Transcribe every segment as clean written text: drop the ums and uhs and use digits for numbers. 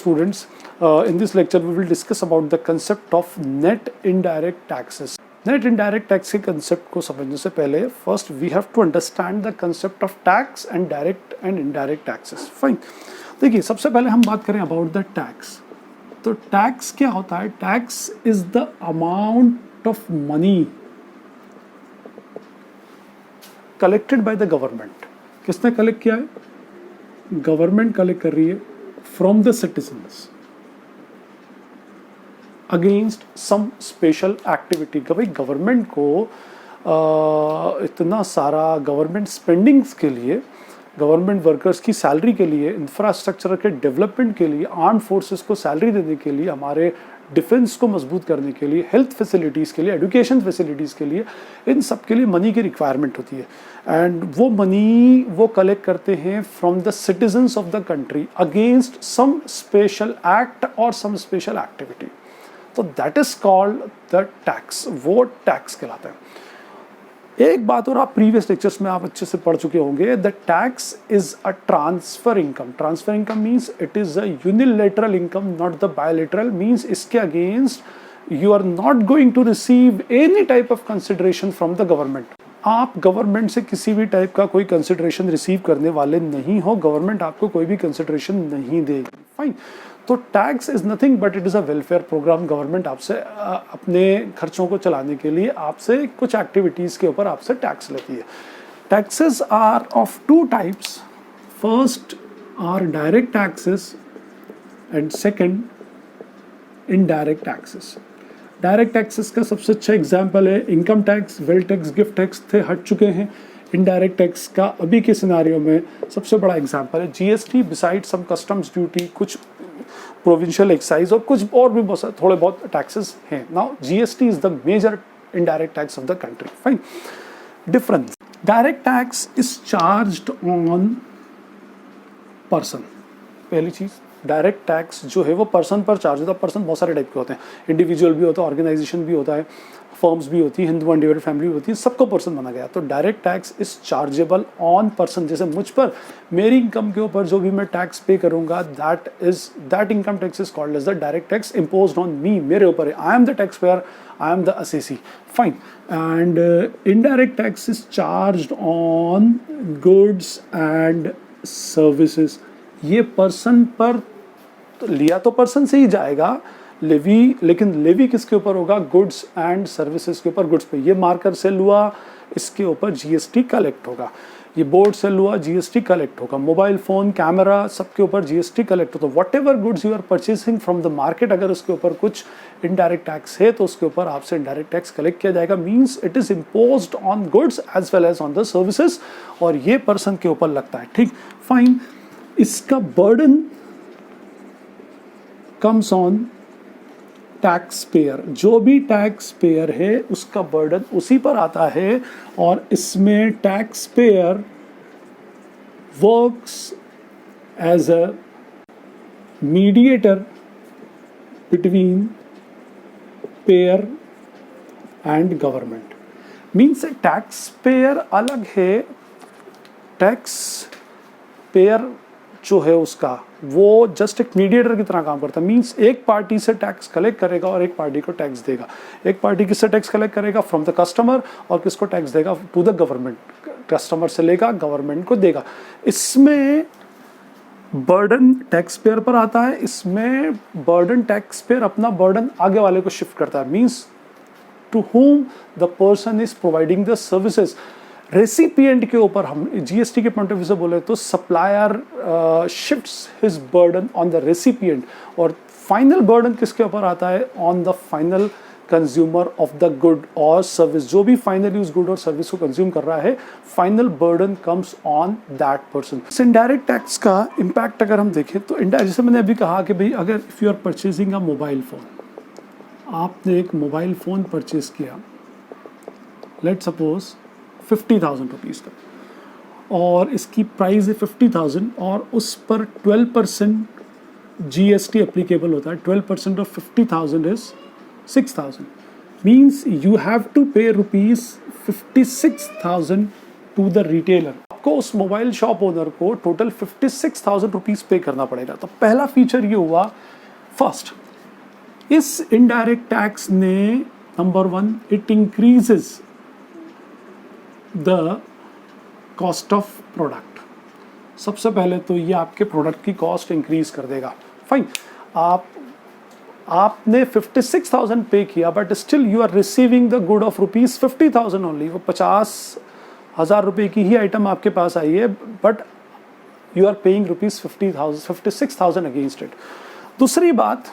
students, in this lecture we will discuss about the concept of net indirect taxes. Net indirect tax के concept को समझने से पहले first we have to understand the concept of tax and direct and indirect taxes. Fine. देखिए सबसे पहले हम बात करें about the tax. तो tax क्या होता है? Tax is the amount of money collected by the government. किसने collect किया है? Government collect कर रही है from the citizens against some special activity का भाई गवर्नमेंट को इतना सारा गवर्नमेंट स्पेंडिंग्स के लिए, गवर्नमेंट वर्कर्स की सैलरी के लिए, इंफ्रास्ट्रक्चर के डेवलपमेंट के लिए, आर्म फोर्सेस को सैलरी देने के लिए, हमारे डिफेंस को मजबूत करने के लिए, हेल्थ फैसिलिटीज़ के लिए, एजुकेशन फैसिलिटीज़ के लिए, इन सब के लिए मनी की रिक्वायरमेंट होती है. एंड वो मनी वो कलेक्ट करते हैं from the citizens of the country against some special act और सम स्पेशल एक्टिविटी. तो that is called the tax. वो टैक्स कहलाता है. एक बात और आप प्रीवियस लेक्चर्स में आप अच्छे से पढ़ चुके होंगे, the tax is a transfer income. Transfer income means it is a unilateral income, not the bilateral. Means इसके against you are not going to receive any type of consideration from the government. आप government से किसी भी type का कोई consideration receive करने वाले नहीं हो. गवर्नमेंट आपको कोई भी कंसिडरेशन नहीं देगी. फाइन. तो tax is nothing but it is a welfare programme. Government आपसे अपने खर्चों को चलाने के लिए आपसे कुछ एक्टिविटीज़ के ऊपर आपसे टैक्स लेती है. Taxes are of two types. First are direct taxes and second indirect taxes. Direct taxes का सबसे अच्छा एग्जाम्पल है income tax. Wealth tax, gift tax थे, हट चुके हैं. इनडायरेक्ट टैक्स का अभी के सिनारियो में सबसे बड़ा एग्जाम्पल है GST. Besides some customs duty, कुछ प्रोविंशियल एक्साइज और कुछ और भी थोड़े बहुत टैक्सेस हैं. Now GST is the major indirect tax of the country. Fine. Difference. Direct tax is charged on person. पहली चीज, डायरेक्ट टैक्स जो है वो पर्सन पर चार्ज होता है. पर्सन बहुत सारे टाइप के होते हैं. इंडिविजुअल भी होता है, ऑर्गेनाइजेशन भी होता है, फर्म्स भी होती है, हिंदू अनडिवाइडेड फैमिली भी होती है, सबको पर्सन माना गया. तो direct tax is chargeable on person. जैसे मुझ पर मेरी इनकम के ऊपर जो भी मैं टैक्स पे करूंगा, that income tax is called as the direct tax imposed on me. मेरे ऊपर है. I am the tax payer, I am the assessee. Fine. And indirect tax is charged on goods and services. ये person पर लिया तो person से ही जाएगा levy, लेकिन लेवी किसके ऊपर होगा? गुड्स एंड सर्विसेज के ऊपर. गुड्स पे ये मार्कर सेल हुआ, इसके ऊपर जीएसटी कलेक्ट होगा. ये बोर्ड सेल हुआ, जीएसटी कलेक्ट होगा. मोबाइल फोन, कैमरा, सबके ऊपर जीएसटी कलेक्ट होता है. Whatever goods you are purchasing from the market, अगर उसके ऊपर कुछ इनडायरेक्ट टैक्स है तो उसके ऊपर आपसे इनडायरेक्ट टैक्स कलेक्ट किया जाएगा. Means it is imposed on goods as well as on the services, और ये पर्सन के ऊपर लगता है. ठीक. फाइन. इसका burden comes on tax payer. जो भी टैक्स पेयर है उसका बर्डन उसी पर आता है, और इसमें tax payer works as a mediator between payer and government. Means tax payer अलग है. टैक्स पेयर जो है उसका वो जस्ट एक मीडिएटर की तरह काम करता है. मीन्स एक पार्टी से टैक्स कलेक्ट करेगा और एक पार्टी को टैक्स देगा. एक पार्टी किससे टैक्स कलेक्ट करेगा? From the customer. और किसको टैक्स देगा? To the government. कस्टमर से लेगा, गवर्नमेंट को देगा. इसमें बर्डन टैक्स पेयर पर आता है. इसमें बर्डन टैक्स पेयर अपना बर्डन आगे वाले को शिफ्ट करता है. Means to whom the person is providing the services. Recipient के ऊपर हम जीएसटी के पॉइंट ऑफ व्यू से बोले तो supplier shifts his burden on the recipient, और फाइनल बर्डन किसके ऊपर आता है? On the final consumer of the good और सर्विस. जो भी फाइनल यूज गुड और सर्विस को कंज्यूम कर रहा है, final burden comes on that person. Indirect tax का इम्पैक्ट अगर हम देखें तो जैसे मैंने अभी कहा कि भाई अगर if you are purchasing a mobile phone, आपने एक मोबाइल फोन परचेज किया, लेट सपोज 50,000 रुपीज़ का, और इसकी प्राइस है 50,000, और उस पर 12% जीएसटी एप्लीकेबल होता है. 12% of 50,000 is 6,000. Means you have to pay rupees 56,000 to the retailer. आपको उस मोबाइल शॉप ओनर को टोटल 56,000 रुपीज़ पे करना पड़ेगा। तो पहला फीचर ये हुआ। फर्स्ट, इस इनडायरेक्ट टैक्स ने number 1 it increases the cost of product. सबसे पहले तो ये आपके प्रोडक्ट की कॉस्ट इंक्रीज कर देगा। फाइन, आपने 56,000 पे किया but still you are receiving the good of rupees 50,000 only. वो 50,000 रुपये की ही आइटम आपके पास आई है but you are paying rupees 56,000 against it. दूसरी बात,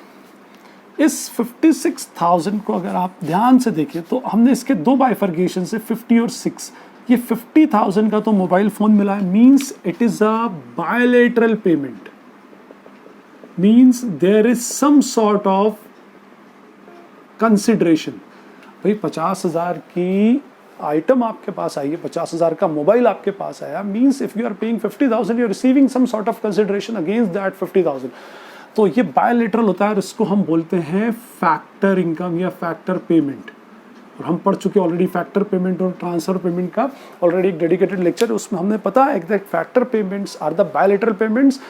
इस 56,000 को अगर आप ध्यान से देखें तो हमने इसके दो बाइफर्गेशन से 50 और 6, ये 50,000 का तो मोबाइल फोन मिला है, means it is a bilateral payment, means there is some sort of consideration. भाई 50,000 की आइटम आपके पास आई है, 50,000 का मोबाइल आपके पास आया, means if you are paying 50,000 you are receiving some sort of consideration against that 50,000। तो ये बायलैटरल होता है और इसको हम बोलते हैं फैक्टर इनकम या फैक्टर पेमेंट। और हम पढ़ चुके ऑलरेडी फैक्टर पेमेंट और ट्रांसफर पेमेंट का ऑलरेडी एक डेडिकेटेड लेक्चर, उसमें हमने पता है कि factor payments are the bilateral payments,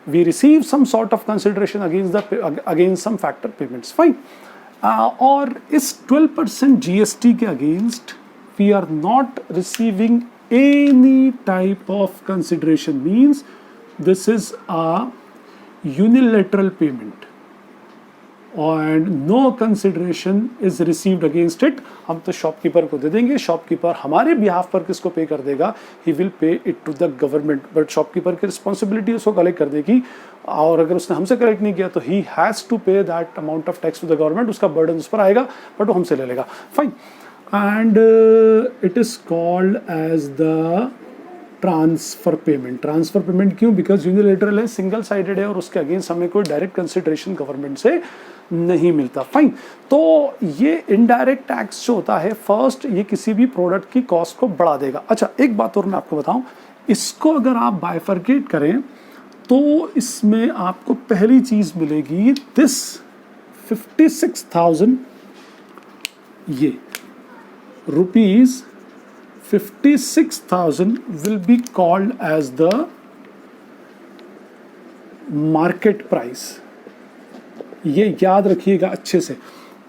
we receive some sort of consideration against some factor payments. Fine, और इस 12% GST के against we are not receiving any type of consideration, means this is a unilateral payment and no consideration is received against it। हम तो shopkeeper को दे देंगे, shopkeeper हमारे behalf पर किसको पे कर देगा, he will pay it to the government, but shopkeeper की रिस्पॉन्सिबिलिटी उसको कलेक्ट करने की, और अगर उसने हमसे कलेक्ट नहीं किया तो he has to pay that amount of tax to the government, उसका बर्डन उस पर आएगा बट वो हमसे ले लेगा। Fine, and it is called as the transfer payment. Transfer payment क्यों? बिकॉज यूनिलेटरल है, सिंगल साइडेड है और उसके अगेंस्ट हमें कोई डायरेक्ट कंसिडरेशन गवर्नमेंट से नहीं मिलता। फाइन, तो ये इनडायरेक्ट टैक्स जो होता है, फर्स्ट ये किसी भी प्रोडक्ट की कॉस्ट को बढ़ा देगा। अच्छा, एक बात और मैं आपको बताऊं, इसको अगर आप बाइफर्केट करें तो इसमें आपको पहली चीज मिलेगी, दिस 56,000 ये rupees 56,000 will be called as the market price। ये याद रखिएगा अच्छे से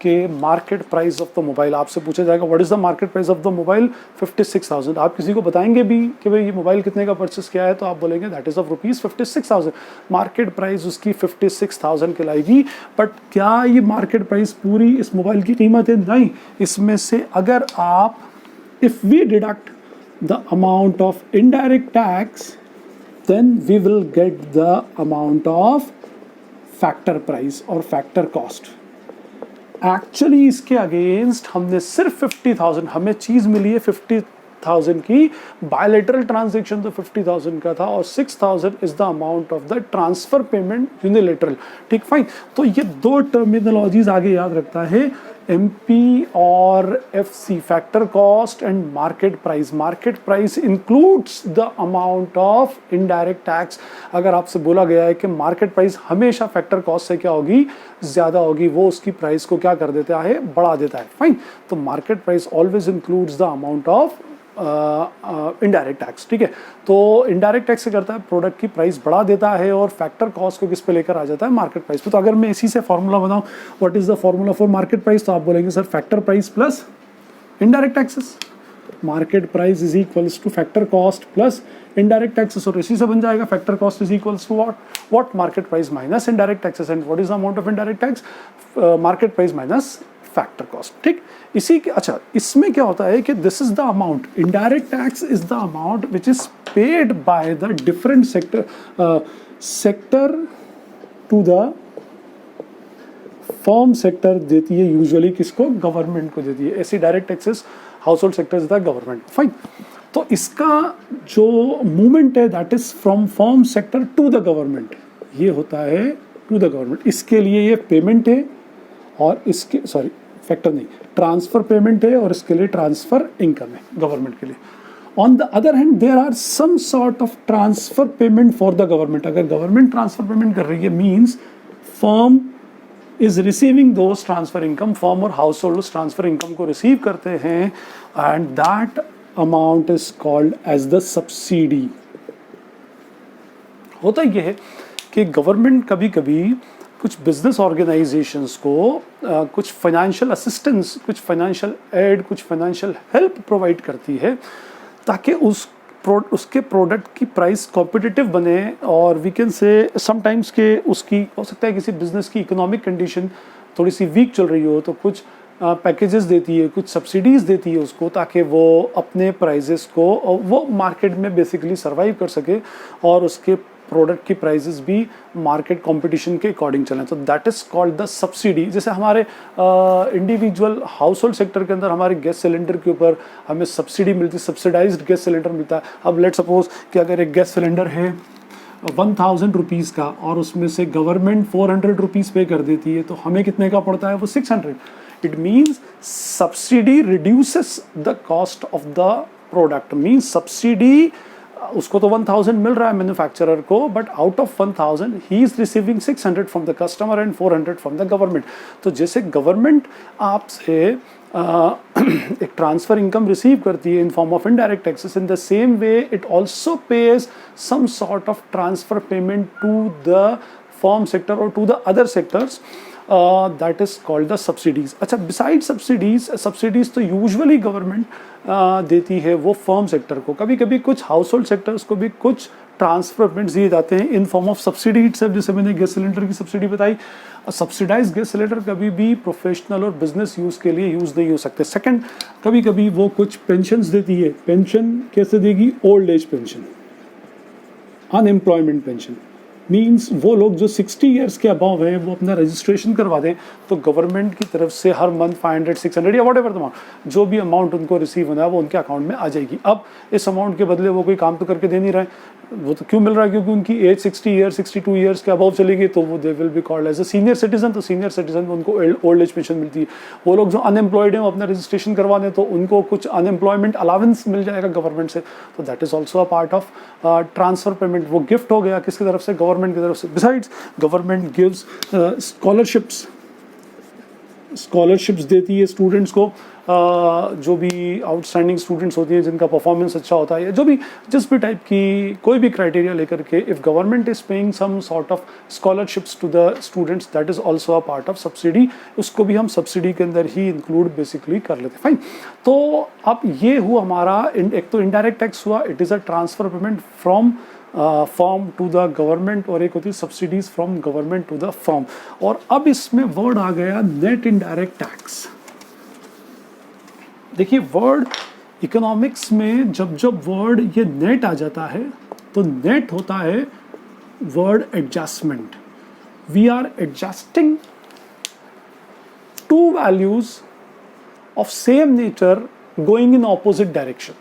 कि market price of the mobile, आपसे पूछा जाएगा what is the market price of the mobile, 56,000। आप किसी को बताएंगे भी कि भाई ये मोबाइल कितने का परचेस किया है तो आप बोलेंगे that is of rupees 56,000। Market price उसकी 56,000 कहलाएगी। बट क्या ये मार्केट प्राइस पूरी इस मोबाइल की कीमत है? नहीं, इसमें से अगर आप if we deduct the amount of indirect tax, then we will get the amount of factor price or factor cost। Actually इसके अगेंस्ट हमने सिर्फ 50,000, हमें चीज मिली है 50,000 की, बायलैटरल ट्रांजैक्शन तो 50,000 का था और 6,000 is the amount of the transfer payment unilateral. ठीक, फाइन। तो ये दो टर्मिनोलॉजीज आगे याद रखता है, MP और FC, factor cost and market price. Market price includes the amount of indirect tax. अगर आपसे बोला गया है कि मार्केट प्राइस हमेशा फैक्टर कॉस्ट से क्या होगी, ज्यादा होगी, वो उसकी प्राइस को क्या कर देता है, बढ़ा देता है। फाइन, तो market price always includes the amount of indirect tax. ठीक है, तो इनडायरेक्ट टैक्स से करता है प्रोडक्ट की प्राइस बढ़ा देता है और फैक्टर कॉस्ट को किस पे लेकर आ जाता है, मार्केट प्राइस पे। तो अगर मैं इसी से फॉर्मूला बताऊं, what is the formula for market price, तो आप बोलेंगे sir factor price plus indirect taxes. Market price is equals to factor cost plus indirect taxes, और इसी से बन जाएगा factor cost is equals to what market price minus indirect taxes. And what is the amount of indirect tax, market price minus factor cost. ठीक, इसी के अच्छा इसमें क्या होता है कि this is the amount, indirect tax is the amount which is paid by the different sector to the form. Sector देती है यूजुअली किसको, गवर्नमेंट को देती है। ऐसी direct taxes household sector देता है गवर्नमेंट। फाइन, तो इसका जो मूवमेंट है that is from firm sector to the government, ये होता है टू द गवर्नमेंट। इसके लिए ये पेमेंट है और इसके फैक्टर नहीं, ट्रांसफर पेमेंट है और इसके लिए ट्रांसफर इनकम है गवर्नमेंट के लिए। On the other hand there are some sort of transfer payment for the government. अगर गवर्नमेंट ट्रांसफर पेमेंट कर रही है, means firm is receiving those transfer income, firm और हाउस होल्ड उस ट्रांसफर इनकम को रिसीव करते हैं and that amount is called as the subsidy. होता ये है कि गवर्नमेंट कभी कभी कुछ बिजनेस ऑर्गेनाइजेशंस को कुछ फाइनेंशियल असिस्टेंस, कुछ फाइनेंशियल एड, कुछ फाइनेंशियल हेल्प प्रोवाइड करती है ताकि उसके प्रोडक्ट की प्राइस कॉम्पिटिटिव बने, और वी कैन से समटाइम्स के उसकी हो सकता है किसी बिजनेस की इकोनॉमिक कंडीशन थोड़ी सी वीक चल रही हो तो कुछ पैकेजेस देती है, कुछ सब्सिडीज़ देती है उसको, ताकि वो अपने प्राइजेस को वो मार्केट में बेसिकली सर्वाइव कर सके और उसके प्रोडक्ट की प्राइसेस भी मार्केट कंपटीशन के अकॉर्डिंग चलें। तो that is called the subsidy. जैसे हमारे इंडिविजुअल हाउस होल्ड सेक्टर के अंदर हमारे गैस सिलेंडर के ऊपर हमें सब्सिडी मिलती है, सब्सिडाइज्ड गैस सिलेंडर मिलता है। अब लेट सपोज कि अगर एक गैस सिलेंडर है 1000 रुपीज़ का और उसमें से गवर्नमेंट 400 रुपीज़ पे कर देती है, तो हमें कितने का पड़ता है? वो 600। It means subsidy reduces the cost of the product. Means subsidy, उसको तो 1000 मिल रहा है मैन्युफैक्चरर को, but out of 1000 he is receiving 600 from the customer and 400 from the government. तो जैसे गवर्नमेंट आपसे एक ट्रांसफर इनकम रिसीव करती है in form of indirect taxes, in the same way it also pays some sort of transfer payment to the form sector और to the other sectors, that is called the subsidies. अच्छा, beside subsidies तो usually government देती है वो firm sector को, कभी कभी कुछ हाउस होल्ड सेक्टर्स को भी कुछ ट्रांसफर पेमेंट्स दिए जाते हैं इन फॉर्म ऑफ सब्सिडी इटसेल्फ। जैसे मैंने गैस सिलेंडर की सब्सिडी बताई, सब्सिडाइज गैस सिलेंडर कभी भी प्रोफेशनल और बिजनेस यूज़ के लिए यूज़ नहीं हो सकते। सेकंड, कभी कभी वो कुछ पेंशन्स देती है। पेंशन कैसे देगी? Old age pension, unemployment pension. Means वो लोग जो 60 ईयर्स के अबव हैं वो अपना रजिस्ट्रेशन करवा दें तो गवर्नमेंट की तरफ से हर मंथ 500, 600 या वॉट एवर द अमाउंट, जो भी अमाउंट उनको रिसीव होना है वो उनके अकाउंट में आ जाएगी। अब इस अमाउंट के बदले वो कोई काम तो करके दे नहीं रहे, वो तो क्यों मिल रहा है? क्योंकि उनकी एज 60 ईयर्स, 62 ईयर्स के अबव चलेगी तो वो they will be called as a senior citizen. तो सीनियर सिटीजन उनको ओल्ड एज पेंशन मिलती है। वो लोग जो अनएम्प्लॉयड हैं वो अपना रजिस्ट्रेशन करवा दें तो उनको कुछ अनएम्प्लॉयमेंट अलावेंस मिल जाएगा गवर्नमेंट से। तो that is also a part of transfer payment. वो गिफ्ट हो गया किसकी तरफ से? गवर्नमेंट की तरफ से। बिसाइड्स गवर्नमेंट गिव्स स्कॉलरशिप्स देती है स्टूडेंट्स को, जो भी आउटस्टैंडिंग स्टूडेंट्स होती हैं जिनका परफॉर्मेंस अच्छा होता है, जो भी जिस भी टाइप की कोई भी क्राइटेरिया लेकर के, if government is paying some sort of scholarships to the students, that is also a part of subsidy. उसको भी हम सब्सिडी के अंदर ही इंक्लूड बेसिकली कर लेते हैं। फाइन, तो अब ये हुआ हमारा एक तो इनडायरेक्ट टैक्स हुआ, it is a transfer payment from firm to the government, और एक होती है subsidies from government to the firm. और अब इसमें वर्ड आ गया नेट इनडायरेक्ट टैक्स। देखिए, वर्ड इकोनॉमिक्स में जब जब वर्ड ये नेट आ जाता है तो नेट होता है word adjustment. We are adjusting two values of same nature going in opposite direction.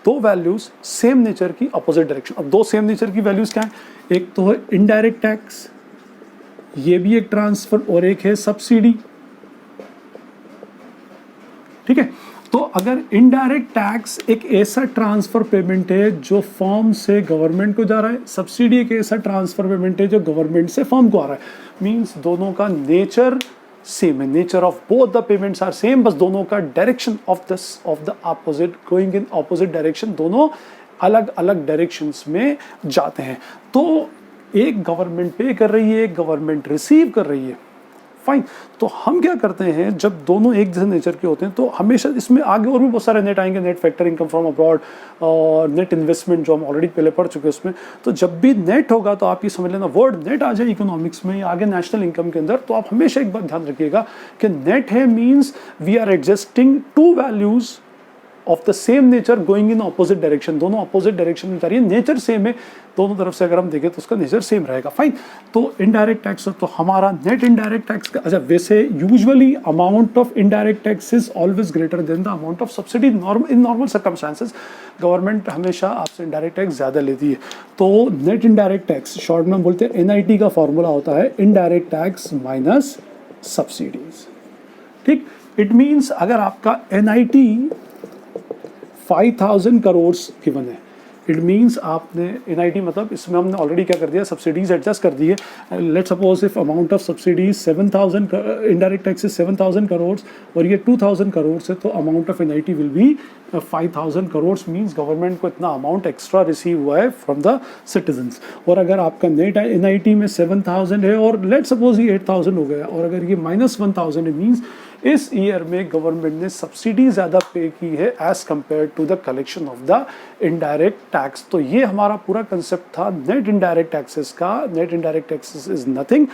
दो वैल्यूज सेम नेचर की अपोजिट डायरेक्शन। अब दो सेम नेचर की वैल्यूज क्या है? एक तो है इनडायरेक्ट टैक्स, ये भी एक ट्रांसफर, और एक है सब्सिडी। ठीक है, तो अगर इनडायरेक्ट टैक्स एक ऐसा ट्रांसफर पेमेंट है जो फर्म से गवर्नमेंट को जा रहा है, सब्सिडी एक ऐसा ट्रांसफर पेमेंट है जो गवर्नमेंट से फर्म को आ रहा है, मींस दोनों का नेचर सेम है, nature of both the payments are same, बस दोनों का direction of the opposite, going in opposite direction, दोनों अलग अलग डायरेक्शंस में जाते हैं। तो एक गवर्नमेंट पे कर रही है, एक गवर्नमेंट रिसीव कर रही है। फाइन, तो हम क्या करते हैं, जब दोनों एक जैसे नेचर के होते हैं तो हमेशा इसमें आगे और भी बहुत सारे नेट आएंगे, net factor income from abroad और नेट इन्वेस्टमेंट जो हम ऑलरेडी पहले पढ़ चुके हैं उसमें। तो जब भी नेट होगा तो आप ये समझ लेना, वर्ड नेट आ जाए इकोनॉमिक्स में या आगे नेशनल इनकम के अंदर, तो आप हमेशा एक बात ध्यान रखिएगा कि नेट है means we are adjusting two values of the same nature going in opposite direction. दोनों ऑपोजिट डायरेक्शन में जा रही है, नेचर सेम है, दोनों तरफ से अगर हम देखें तो उसका नेचर सेम रहेगा। फाइन, तो इनडायरेक्ट टैक्स तो हमारा नेट इनडायरेक्ट टैक्स का, अच्छा वैसे usually amount of indirect tax is always greater than the amount of subsidy. In normal circumstances government हमेशा आपसे इनडायरेक्ट टैक्स ज़्यादा लेती है। तो नेट इनडायरेक्ट टैक्स, शॉर्ट में हम बोलते हैं NIT का फॉर्मूला होता है इनडायरेक्ट टैक्स माइनस सब्सिडीज। ठीक, इट मीन्स अगर आपका NIT 5000 करोड़ गिवन है, इट मीन्स आपने NIT मतलब इसमें हमने ऑलरेडी क्या कर दिया, सब्सिडीज एडजस्ट कर दी है। Let suppose if amount of subsidies 7,000, indirect taxes 7,000 crore और ये 2,000 करोड़ से, तो amount of NIT will be 5,000 crore. Means government को इतना अमाउंट एक्स्ट्रा रिसीव हुआ है फ्रॉम द सिटीजन्स। और अगर आपका नेट NIT में 7,000 है और लेट सपोज ये 8,000 हो गया, और अगर ये -1,000 है, मीन्स इस ईयर में गवर्नमेंट ने सब्सिडी ज़्यादा पे की है as compare to the collection of the indirect tax. तो ये हमारा पूरा कंसेप्ट था नेट इनडायरेक्ट टैक्सेस का। Net indirect taxes is nothing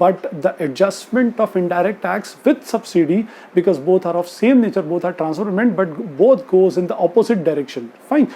but the adjustment of indirect tax with subsidy, because both are of same nature, both are transferment, but both goes in the opposite direction. Fine.